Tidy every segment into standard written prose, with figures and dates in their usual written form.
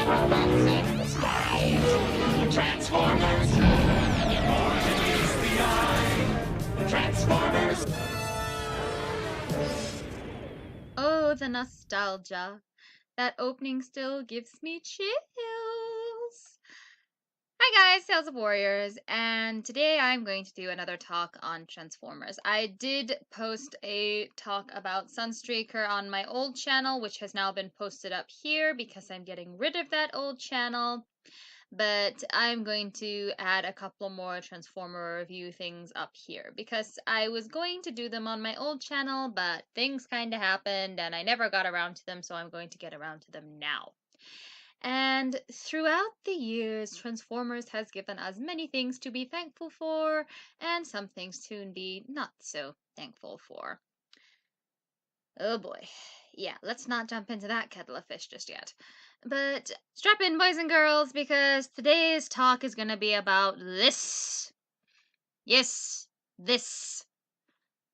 Everyone's in the sky. Transformers. More than meets the eye. Transformers. Oh, the nostalgia. That opening still gives me chills. Hi guys, Tales of Warriors, and today I'm going to do another talk on Transformers. I did post a talk about Sunstreaker on my old channel, which has now been posted up here because I'm getting rid of that old channel. But I'm going to add a couple more Transformer review things up here because I was going to do them on my old channel, but things kind of happened and I never got around to them, so I'm going to get around to them now. And throughout the years, Transformers has given us many things to be thankful for, and some things to be not so thankful for. Oh boy. Yeah, let's not jump into that kettle of fish just yet. But strap in, boys and girls, because today's talk is going to be about this. Yes, this.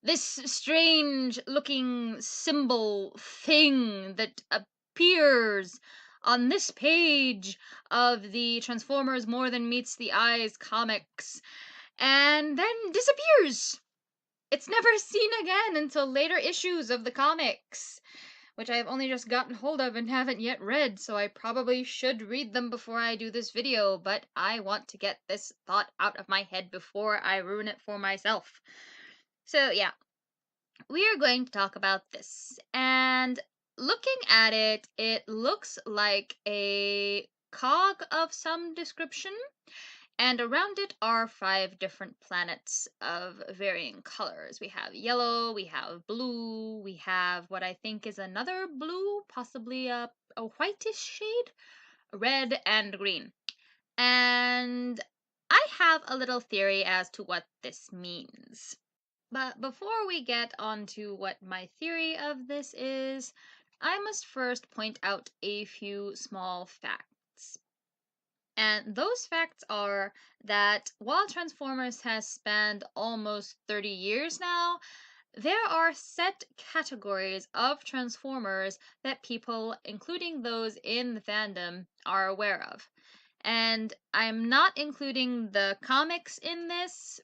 This strange looking symbol thing that appears on this page of the Transformers More Than Meets the Eyes comics and then disappears. It's never seen again until later issues of the comics, which I have only just gotten hold of and haven't yet read, so I probably should read them before I do this video, but I want to get this thought out of my head before I ruin it for myself. So yeah, we are going to talk about this. And looking at it, it looks like a cog of some description, and around it are 5 different planets of varying colors. We have yellow, we have blue, we have what I think is another blue, possibly a whitish shade, red, and green. And I have a little theory as to what this means. But before we get on to what my theory of this is, I must first point out a few small facts. And those facts are that while Transformers has spanned almost 30 years now, there are set categories of Transformers that people, including those in the fandom, are aware of. And I'm not including the comics in this,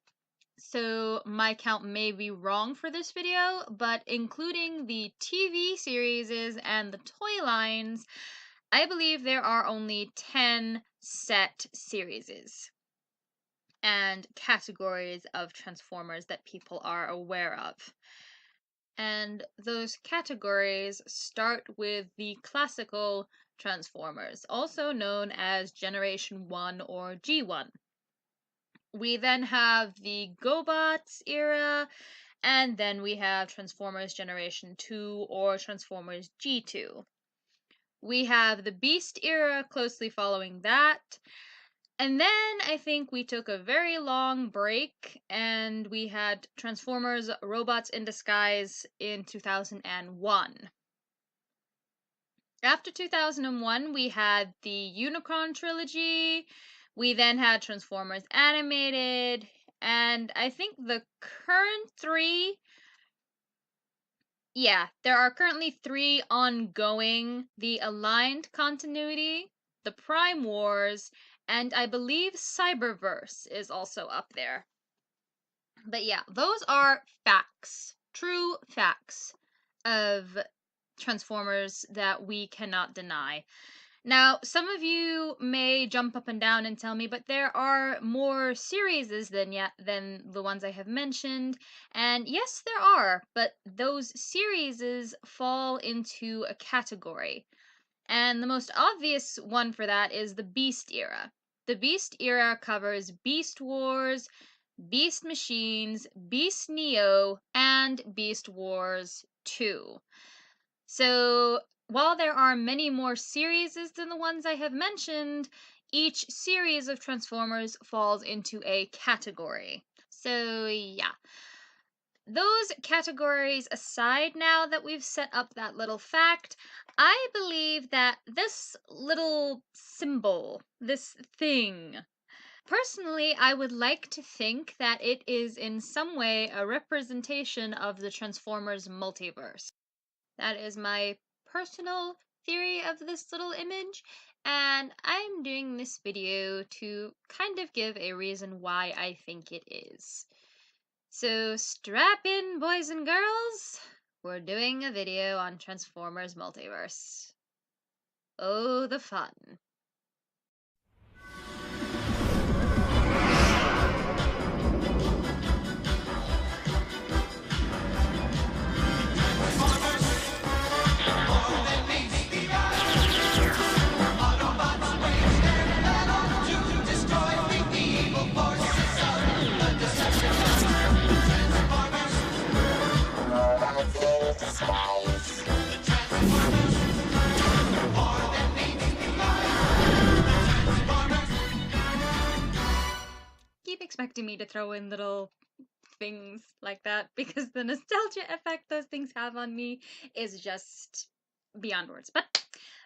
so my count may be wrong for this video, but including the TV series and the toy lines, I believe there are only 10 set series and categories of Transformers that people are aware of. And those categories start with the classical Transformers, also known as Generation 1 or G1. We then have the GoBots era, and then we have Transformers Generation 2 or Transformers G2. We have the Beast era closely following that. And then I think we took a very long break and we had Transformers Robots in Disguise in 2001. After 2001, we had the Unicron trilogy. We then had Transformers Animated. And I think the current 3, yeah, there are currently 3 ongoing: the Aligned Continuity, the Prime Wars, and I believe Cyberverse is also up there. But yeah, those are facts, true facts of Transformers that we cannot deny. Now, some of you may jump up and down and tell me, but there are more series than the ones I have mentioned. And yes, there are, but those series fall into a category. And the most obvious one for that is the Beast era. The Beast era covers Beast Wars, Beast Machines, Beast Neo, and Beast Wars 2. So, while there are many more series than the ones I have mentioned, each series of Transformers falls into a category. So, yeah. Those categories aside, now that we've set up that little fact, I believe that this little symbol, this thing, personally, I would like to think that it is in some way a representation of the Transformers multiverse. That is my personal theory of this little image, and I'm doing this video to kind of give a reason why I think it is. So strap in, boys and girls. We're doing a video on Transformers Multiverse. Oh, the fun. Keep expecting me to throw in little things like that because the nostalgia effect those things have on me is just beyond words. But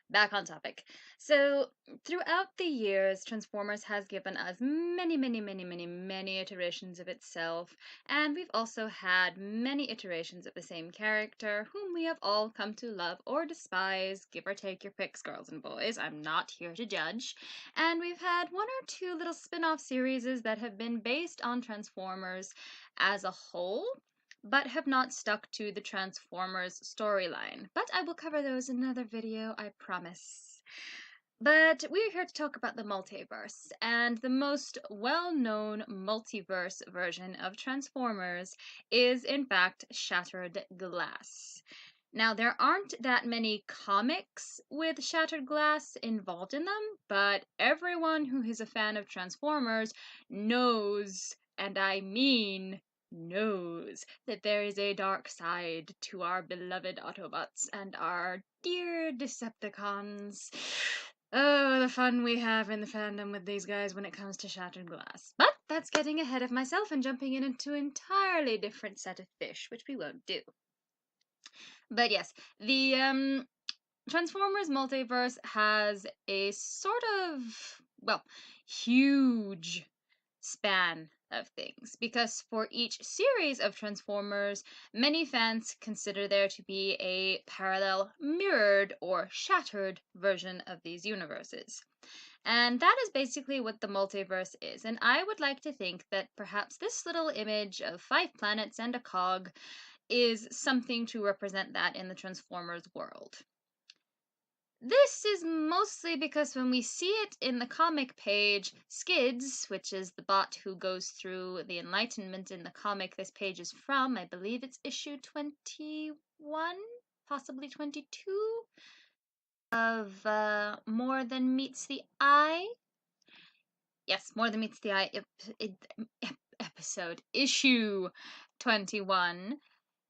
back on topic. So, throughout the years, Transformers has given us many iterations of itself, and we've also had many iterations of the same character, whom we have all come to love or despise. Give or take your picks, girls and boys. I'm not here to judge. And we've had one or two little spin off series that have been based on Transformers as a whole, but have not stuck to the Transformers storyline. But I will cover those in another video, I promise. But we're here to talk about the multiverse, and the most well known multiverse version of Transformers is, in fact, Shattered Glass. Now, there aren't that many comics with Shattered Glass involved in them, but everyone who is a fan of Transformers knows, and I mean knows, that there is a dark side to our beloved Autobots and our dear Decepticons. Oh, the fun we have in the fandom with these guys when it comes to Shattered Glass. But that's getting ahead of myself and jumping into an entirely different set of fish, which we won't do. But yes, the Transformers Multiverse has a sort of, well, huge span of things because for each series of Transformers, many fans consider there to be a parallel, mirrored, or shattered version of these universes. And that is basically what the multiverse is. And I would like to think that perhaps this little image of 5 planets and a cog is something to represent that in the Transformers world. This is mostly because when we see it in the comic page, Skids, which is the bot who goes through the Enlightenment in the comic this page is from, I believe it's issue 21, possibly 22, of More Than Meets the Eye. Yes, More Than Meets the Eye episode, issue 21.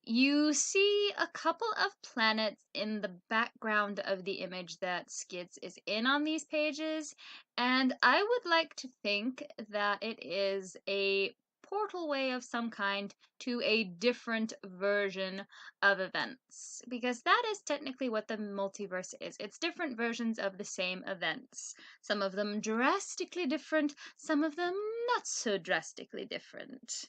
You see a couple of planets in the background of the image that Skids is in on these pages, and I would like to think that it is a portal way of some kind to a different version of events, because that is technically what the multiverse is. It's different versions of the same events. Some of them drastically different, some of them not so drastically different.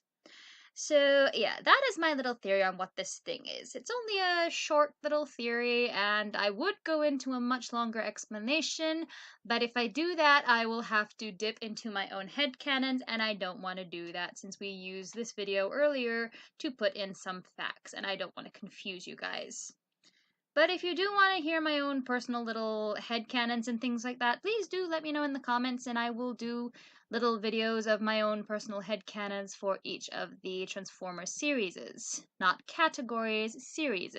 So, yeah, that is my little theory on what this thing is. It's only a short little theory, and I would go into a much longer explanation, but if I do that, I will have to dip into my own headcanons, and I don't want to do that since we used this video earlier to put in some facts, and I don't want to confuse you guys. But if you do want to hear my own personal little headcanons and things like that, please do let me know in the comments, and I will do little videos of my own personal headcanons for each of the Transformers series. Not categories, series.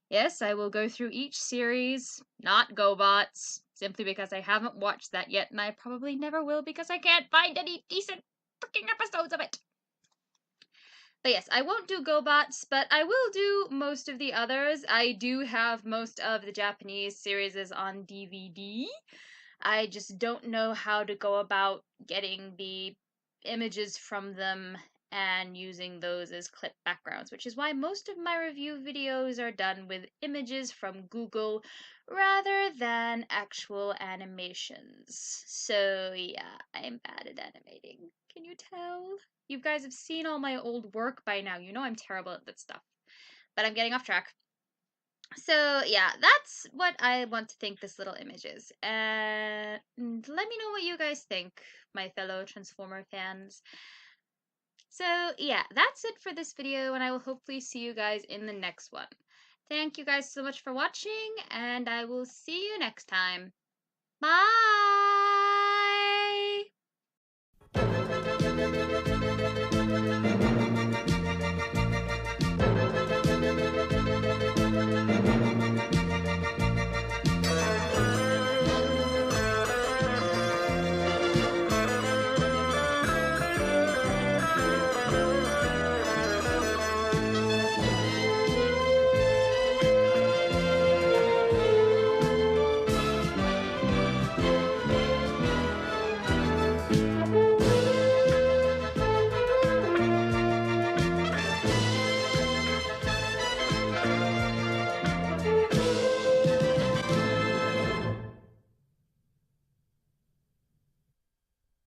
Yes, I will go through each series, not GoBots, simply because I haven't watched that yet, and I probably never will because I can't find any decent freaking episodes of it. But yes, I won't do GoBots, but I will do most of the others. I do have most of the Japanese series on DVD. I just don't know how to go about getting the images from them and using those as clip backgrounds, which is why most of my review videos are done with images from Google rather than actual animations. So yeah, I'm bad at animating. Can you tell? You guys have seen all my old work by now. You know I'm terrible at that stuff. But I'm getting off track. So yeah, that's what I want to think this little image is. And let me know what you guys think, my fellow Transformer fans. So yeah, that's it for this video, and I will hopefully see you guys in the next one. Thank you guys so much for watching, and I will see you next time. Bye!